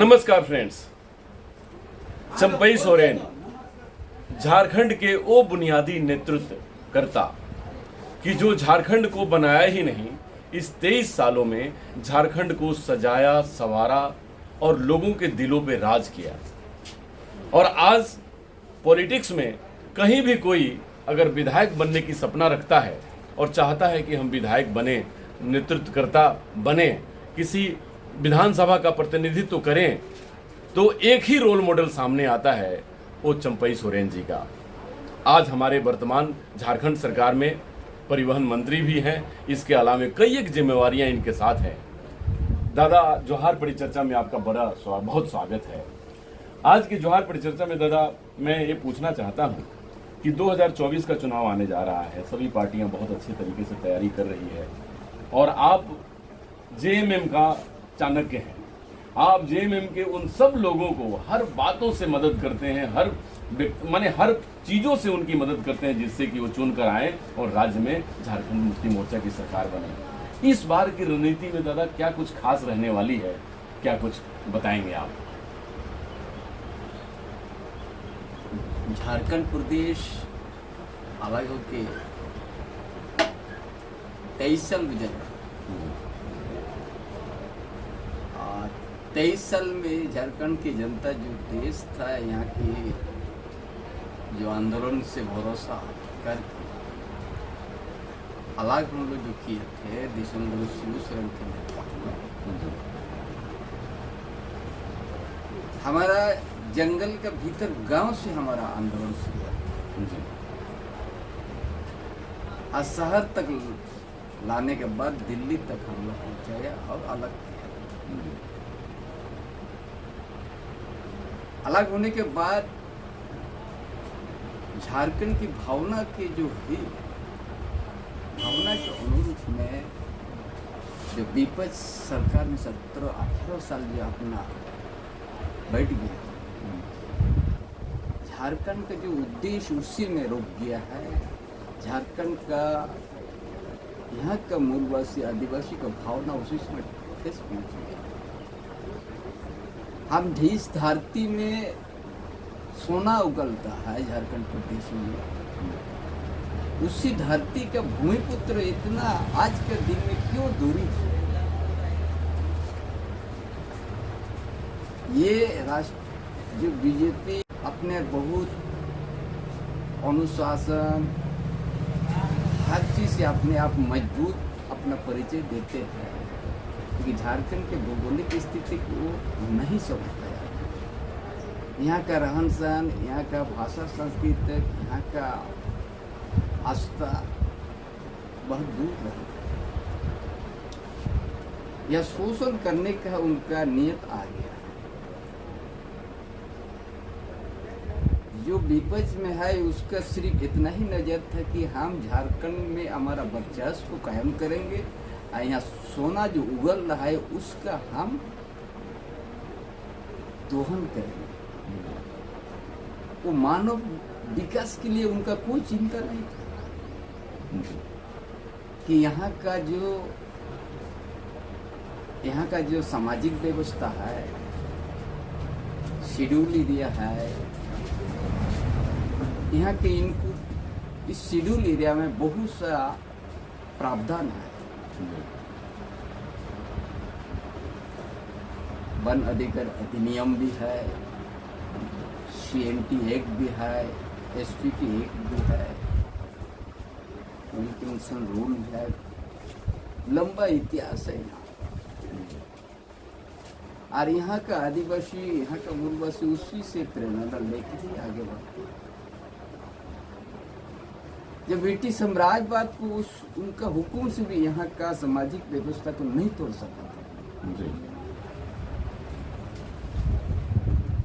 नमस्कार फ्रेंड्स। चंपई सोरेन झारखंड के वो बुनियादी नेतृत्व करता कि जो झारखंड को बनाया ही नहीं, इस 23 सालों में झारखंड को सजाया, संवारा और लोगों के दिलों पे राज किया। और आज पॉलिटिक्स में कहीं भी कोई अगर विधायक बनने की सपना रखता है और चाहता है कि हम विधायक बने, नेतृत्वकर्ता बने, किसी विधानसभा का प्रतिनिधित्व करें, तो एक ही रोल मॉडल सामने आता है, वो चंपई सोरेन जी का। आज हमारे वर्तमान झारखंड सरकार में परिवहन मंत्री भी हैं, इसके अलावा कई एक जिम्मेवारियां इनके साथ हैं। दादा, जोहार परिचर्चा में आपका बहुत स्वागत है। आज की जोहार परिचर्चा में दादा, मैं ये पूछना चाहता हूँ कि 2024 का चुनाव आने जा रहा है, सभी पार्टियां बहुत अच्छे तरीके से तैयारी कर रही है और आप जेएमएम का चाणक्य हैं। आप जेएमएम के उन सब लोगों को हर बातों से मदद करते हैं, हर चीज़ों से उनकी मदद करते हैं जिससे कि वो चुनकर आए और राज्य में झारखंड मुक्ति मोर्चा की सरकार बने। इस बार की रणनीति में दादा क्या कुछ खास रहने वाली है, क्या कुछ बताएंगे आप? झारखंड प्रदेश अलग होके 23 साल गुजर और 23 साल में झारखंड की जनता जो देश था, यहाँ की जो आंदोलन से भरोसा कर अलग हम लोग जो किए थे, दिसंबर शिवशरण के हमारा जंगल का भीतर गांव से हमारा आंदोलन शुरू हुआ और शहर तक लाने के बाद दिल्ली तक हम लोग पहुँचाया और अलग किया। अलग होने के बाद झारखंड की भावना के जो हुई, भावना के अनुरूप में जो विपक्ष सरकार में 17-18 साल जो अपना बैठ गया, झारखंड का जो उद्देश्य उसी में रुक गया है। झारखंड का, यहाँ का मूलवासी आदिवासी का भावना उसी में ठेस पहुंच गया। हम जिस धरती में सोना उगलता है झारखंड प्रदेश में, उसी धरती का भूमिपुत्र इतना आज के दिन में क्यों दूरी है? ये राष्ट्र जो बीजेपी अपने बहुत अनुशासन हर चीज से अपने आप मजबूत अपना परिचय देते हैं, क्योंकि झारखंड के भौगोलिक स्थिति को नहीं समझ पाया। यहाँ का रहन सहन, यहाँ का भाषा संस्कृति, यहाँ का आस्था बहुत दूर रहा। यह शोषण करने का उनका नियत आ गया। जो विपक्ष में है उसका सिर्फ इतना ही नजर था कि हम झारखंड में हमारा वर्चस्व को कायम करेंगे और यहाँ सोना जो उगल रहा है उसका हम दोहन करेंगे। वो मानव विकास के लिए उनका कोई चिंता नहीं था कि यहाँ का जो सामाजिक व्यवस्था है, शेड्यूल एरिया है, यहाँ के इनको इस शेड्यूल एरिया में बहुत सा प्रावधान है। वन अधिकार अधिनियम भी है, CNT एक्ट भी है, SPT एक्ट भी है, कमीशन रूल भी है। लंबा इतिहास है यहाँ। और यहाँ का आदिवासी, यहाँ का मूलवासी उसी से प्रेरणा लेकर ही आगे बढ़ते हैं। जब ब्रिटिश साम्राज्यवाद को उनका हुकुम से भी यहाँ का सामाजिक व्यवस्था को नहीं तोड़ सका था,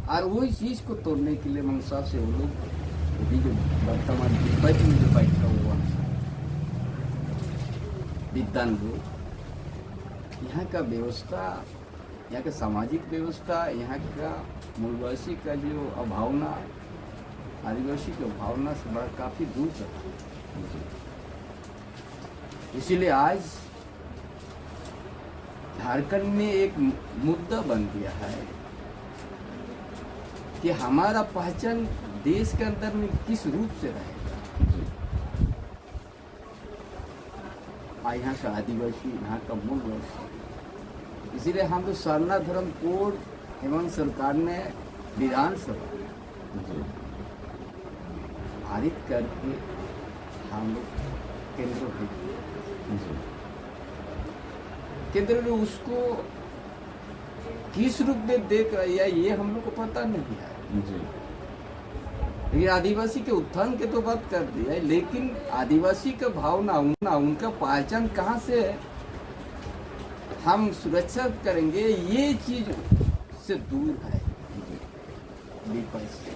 और वही चीज को तोड़ने के लिए मंशा से वो लोग अभी जो वर्तमान विपक्ष में जो बैठा हुआ विद्वान लोग, यहाँ का व्यवस्था, यहाँ का सामाजिक व्यवस्था, यहाँ का मूलवासी का जो अभावना, आदिवासी की भावना से बड़ा काफी दूर था। इसीलिए आज झारखंड में एक मुद्दा बन गया है कि हमारा पहचान देश के अंदर में किस रूप से रहेगा। यहाँ का आदिवासी, यहाँ का मूलवासी, इसीलिए हम लोग सरना धर्म कोड हेमंत सरकार ने विधानसभा पारित करके हम लोग केंद्र भेजे। केंद्र ने उसको किस रूप में देख रही है ये हम लोग को पता नहीं है। लेकिन आदिवासी के उत्थान के तो बात कर दिया है, लेकिन आदिवासी का भावना उनका पहचान कहाँ से हम सुरक्षा करेंगे, ये चीज से दूर है विपक्ष से।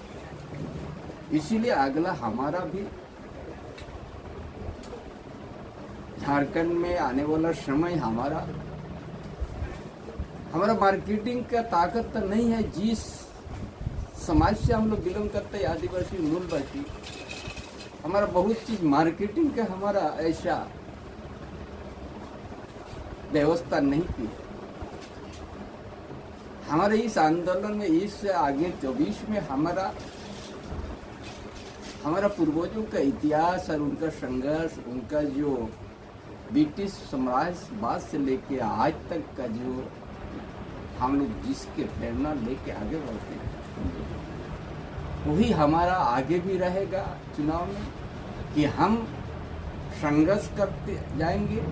इसीलिए अगला हमारा भी झारखंड में आने वाला समय हमारा मार्केटिंग का ताकत तो नहीं है। जिस समाज से हम लोग बिलोंग करते हैं, आदिवासी मूलवासी, हमारा बहुत चीज मार्केटिंग का हमारा ऐसा व्यवस्था नहीं की। हमारे इस आंदोलन में, इस आगे 24 में हमारा पूर्वजों का इतिहास और उनका संघर्ष, उनका जो ब्रिटिश साम्राज्यवाद से लेके आज तक का जो हम लोग जिसके प्रेरणा लेके आगे बढ़ते हैं, वही हमारा आगे भी रहेगा चुनाव में, कि हम संघर्ष करते जाएंगे।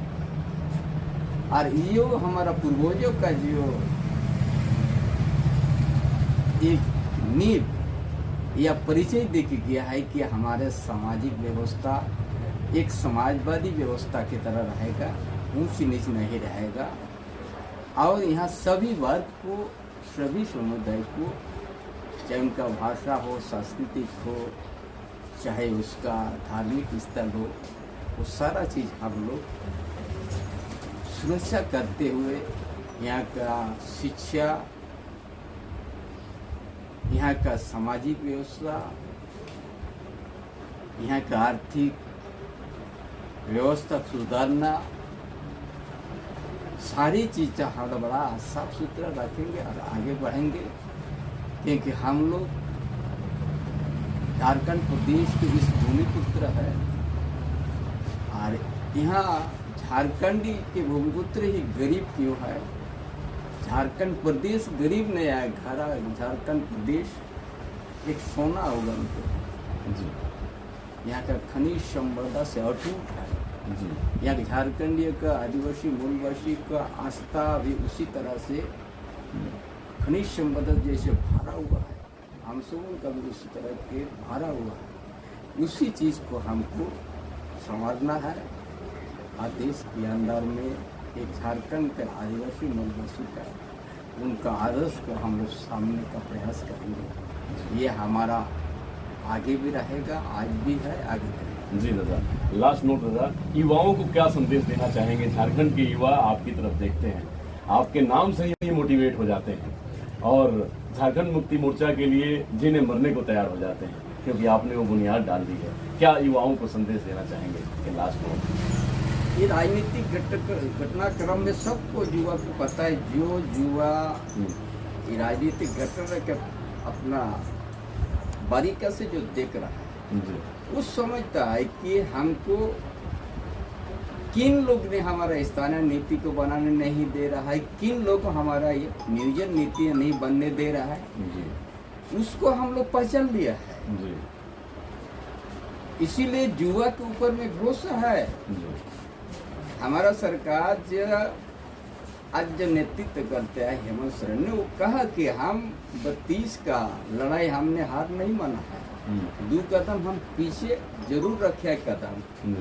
और ये हमारा पूर्वजों का जो एक नींव या परिचय देके गया है कि हमारे सामाजिक व्यवस्था एक समाजवादी व्यवस्था की तरह रहेगा, ऊंच नीच नहीं रहेगा। और यहाँ सभी वर्ग को, सभी समुदाय को, चाहे उनका भाषा हो, सांस्कृतिक हो, चाहे उसका धार्मिक स्थल हो, वो सारा चीज़ हम लोग सुरक्षा करते हुए यहाँ का शिक्षा, यहाँ का सामाजिक व्यवस्था, यहाँ का आर्थिक व्यवस्था सुधारना, सारी चीज़ हम बड़ा साफ सुथरा रखेंगे और आगे बढ़ेंगे। क्योंकि हम लोग झारखंड प्रदेश के इस भूमिपुत्र है, और यहाँ झारखंडी के भूमिपुत्र ही गरीब क्यों है। झारखंड प्रदेश गरीब नहीं है, झारखंड प्रदेश एक सोना होगा उनको। यहाँ का खनिज संपदा से अटूट है। यहाँ के झारखंडी का, आदिवासी मूलवासी का आस्था भी उसी तरह से खनिज संपदा जैसे भरा हुआ है, हम सबों का भी उसी तरह के भरा हुआ है। उसी चीज़ को हमको समझना है। और देश के अंदर में एक झारखंड का आदिवासी मूलवासी का उनका आदर्श को हम लोग सामने का प्रयास करेंगे। ये हमारा आगे भी रहेगा, आज भी है, आगे भी रहेगा। जी दादा, लास्ट नोट दादा, युवाओं को क्या संदेश देना चाहेंगे? झारखंड के युवा आपकी तरफ देखते हैं, आपके नाम से ही मोटिवेट हो जाते हैं और झारखंड मुक्ति मोर्चा के लिए जीने मरने को तैयार हो जाते हैं, क्योंकि आपने वो बुनियाद डाल दी है। क्या युवाओं को संदेश देना चाहेंगे कि लास्ट नोट? ये राजनीतिक घटनाक्रम में सबको युवा को पता है, जो युवा ये राजनीतिक घटना अपना बारीका से जो देख रहा है, वो समझता है कि हमको किन लोग ने हमारा स्थानीय नीति को बनाने नहीं दे रहा है, किन लोग हमारा ये नियोजन नीति नहीं बनने दे रहा है, उसको हम लोग पहचान लिया है। इसीलिए युवा के ऊपर में भरोसा है। हमारा सरकार जो आज जो नेतृत्व करते हैं हेमंत सोरेन ने, वो कहा कि हम 32 का लड़ाई हमने हार नहीं माना है, 2 कदम हम पीछे जरूर रखे कदम,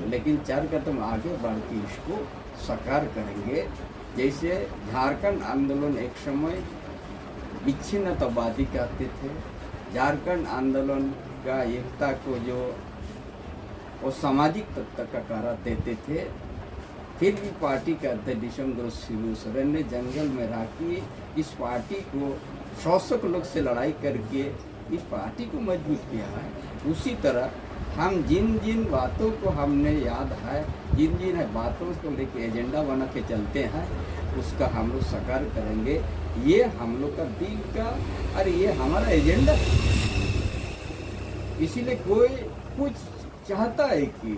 लेकिन 4 कदम आगे बढ़ के इसको साकार करेंगे। जैसे झारखंड आंदोलन एक समय विच्छिन्नतावादी कहते थे, झारखंड आंदोलन का एकता को जो वो सामाजिक तत्व का करार देते थे, फिर भी पार्टी के अध्यक्ष दिसंबर शिबू सोरेन ने जंगल में रह के इस पार्टी को शासक लोग से लड़ाई करके इस पार्टी को मजबूत किया है। उसी तरह हम जिन जिन बातों को हमने याद है, जिन जिन बातों को लेके एजेंडा बना के चलते हैं, उसका हम लोग साकार करेंगे। ये हम लोग का दिल का और ये हमारा एजेंडा है। इसीलिए कोई कुछ चाहता है कि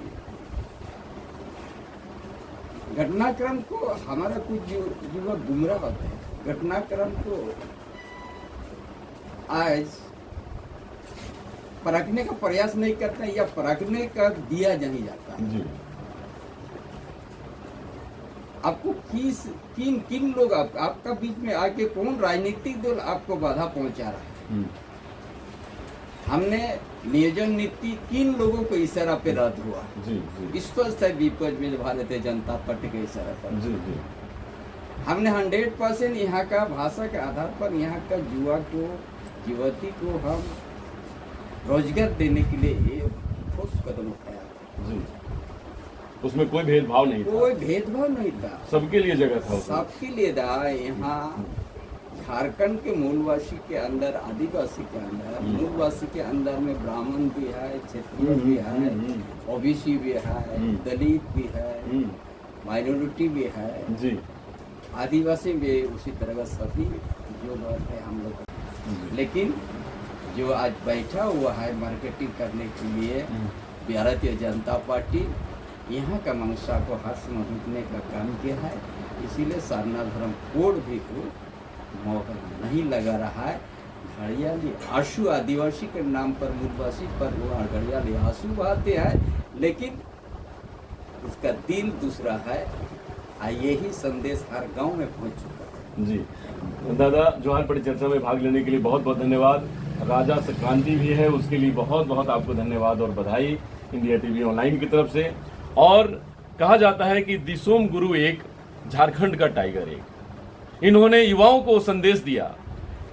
घटनाक्रम को हमारा कुछ युवक गुमराह होते हैं। घटनाक्रम को आज परखने का प्रयास नहीं करता या परखने का दिया नहीं जाता। जी। आपको किन किन लोग आपका बीच में आके कौन राजनीतिक दल आपको बाधा पहुंचा रहा है? हमने नियोजन नीति किन लोगों को इशारा पे रद्द हुआ? जी, जी। स्पष्ट है विपक्ष में भारतीय जनता पार्टी के इशारा पर। जी, जी। हमने 100% यहाँ का भाषा के आधार पर यहाँ का युवा को युवती को हम रोजगार देने के लिए ये ठोस कदम उठाया। जी। उसमें कोई भेदभाव नहीं था। कोई भेदभाव नहीं था, सबके लिए जगह था उसमें। सबके लिए था। यहाँ झारखंड के मूलवासी के अंदर, आदिवासी के अंदर, मूलवासी के अंदर में ब्राह्मण भी है, क्षत्रिय भी है, ओबीसी भी है, दलित भी है, माइनॉरिटी भी है, जी। आदिवासी भी उसी तरह का सभी जो बात है हम लोग। लेकिन जो आज बैठा हुआ है मार्केटिंग करने के लिए भारतीय जनता पार्टी, यहाँ का मंशा को हर्ष में लूटने का काम किया है। इसीलिए सारनाथ धर्म कोड भी को मौका नहीं लगा रहा है। घड़ियाली आंसू आदिवासी के नाम पर, मूलवासी पर वो घड़ियाली आंसू बहाते हैं, लेकिन उसका दिल दूसरा है। यही संदेश हर गांव में पहुंच चुका है। जी दादा, जोहार परिचर्चा में भाग लेने के लिए बहुत बहुत धन्यवाद। राजा संक्रांति भी है, उसके लिए बहुत बहुत आपको धन्यवाद और बधाई इंडिया टीवी ऑनलाइन की तरफ से। और कहा जाता है कि दिसोम गुरु एक, झारखंड का टाइगर एक। इन्होंने युवाओं को संदेश दिया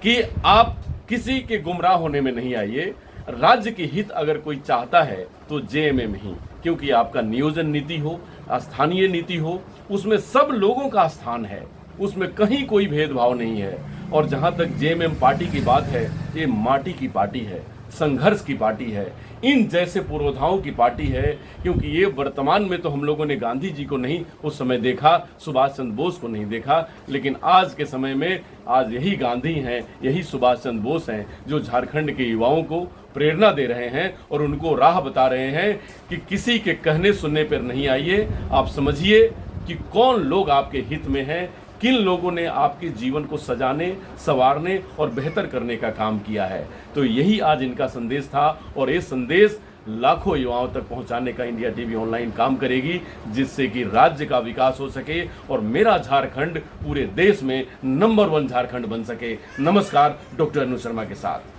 कि आप किसी के गुमराह होने में नहीं आइए। राज्य के हित अगर कोई चाहता है तो जेएमएम ही, क्योंकि आपका नियोजन नीति हो, स्थानीय नीति हो, उसमें सब लोगों का स्थान है, उसमें कहीं कोई भेदभाव नहीं है। और जहां तक जेएमएम पार्टी की बात है, ये माटी की पार्टी है, संघर्ष की पार्टी है, इन जैसे पुरोधाओं की पार्टी है। क्योंकि ये वर्तमान में तो हम लोगों ने गांधी जी को नहीं उस समय देखा, सुभाष चंद्र बोस को नहीं देखा, लेकिन आज के समय में आज यही गांधी हैं, यही सुभाष चंद्र बोस हैं जो झारखंड के युवाओं को प्रेरणा दे रहे हैं और उनको राह बता रहे हैं कि किसी के कहने सुनने पर नहीं आइए। आप समझिए कि कौन लोग आपके हित में हैं, किन लोगों ने आपके जीवन को सजाने, संवारने और बेहतर करने का काम किया है। तो यही आज इनका संदेश था और ये संदेश लाखों युवाओं तक पहुंचाने का इंडिया टीवी ऑनलाइन काम करेगी, जिससे कि राज्य का विकास हो सके और मेरा झारखंड पूरे देश में नंबर 1 झारखंड बन सके। नमस्कार, डॉक्टर अनु शर्मा के साथ।